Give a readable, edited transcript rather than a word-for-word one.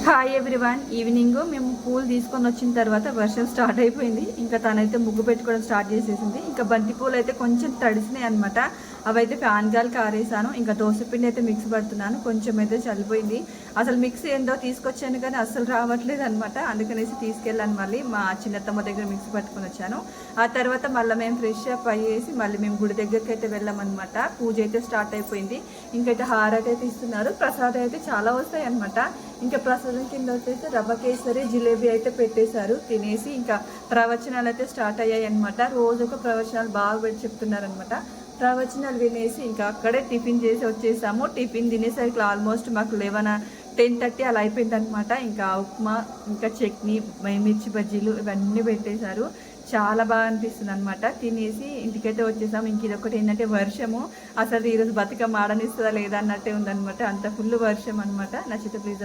Hi everyone. Evening మేము పూలు తీసుకొని వచ్చిన తర్వాత వర్షం స్టార్ట్ అయిపోయింది. ఇంకా తనైతే ముగ్గు పెట్టుకోవడం స్టార్ట్ చేసేసింది. ఇంకా బంతి పూలు అయితే కొంచెం తడిసినాయి అనమాట. అవైతే ఫ్యాన్ గాలికి ఆరేసాను. ఇంకా దోశపిండి అయితే మిక్స్ పడుతున్నాను. కొంచెం అయితే చల్లిపోయింది. అసలు మిక్స్ ఏందో తీసుకొచ్చాను కానీ అస్సలు రావట్లేదు అనమాట. అందుకనేసి తీసుకెళ్ళాను. మళ్ళీ మా చిన్నత్తమ్మ దగ్గర మిక్స్ పట్టుకొని వచ్చాను. ఆ తర్వాత మళ్ళీ మేము ఫ్రెష్ అప్ అయ్యేసి మళ్ళీ మేము గుడి దగ్గరికి అయితే వెళ్ళామన్నమాట. పూజ అయితే స్టార్ట్ అయిపోయింది. ఇంకైతే హారతి అయితే ఇస్తున్నారు. ప్రసాదం అయితే చాలా వస్తాయి అనమాట. ఇంకా ప్రసాదం కింద వచ్చేసి రవ్వ కేసరి జిలేబీ అయితే పెట్టేశారు. తినేసి ఇంకా ప్రవచనాలు అయితే స్టార్ట్ అయ్యాయి అనమాట. రోజు ఒక ప్రవచనాలు బాగా పెట్టి చెప్తున్నారనమాట. ప్రవచనాలు వినేసి ఇంకా అక్కడే టిఫిన్ చేసి వచ్చేసాము. టిఫిన్ తినేసరికి ఆల్మోస్ట్ మాకు 10:30 అలా అయిపోయింది అనమాట. ఇంకా ఉప్మా, ఇంకా చట్నీ, మిర్చి బజ్జీలు ఇవన్నీ పెట్టేశారు. చాలా బాగా అనిపిస్తుంది అనమాట. తినేసి ఇంటికైతే వచ్చేసాము. ఇంక ఇదొకటి ఏంటంటే వర్షము అసలు ఈరోజు బతుకమ్మ ఆడనిస్తుందా లేదా అన్నట్టే ఉందనమాట. అంత ఫుల్ వర్షం అనమాట. నచ్చితే ప్లీజ్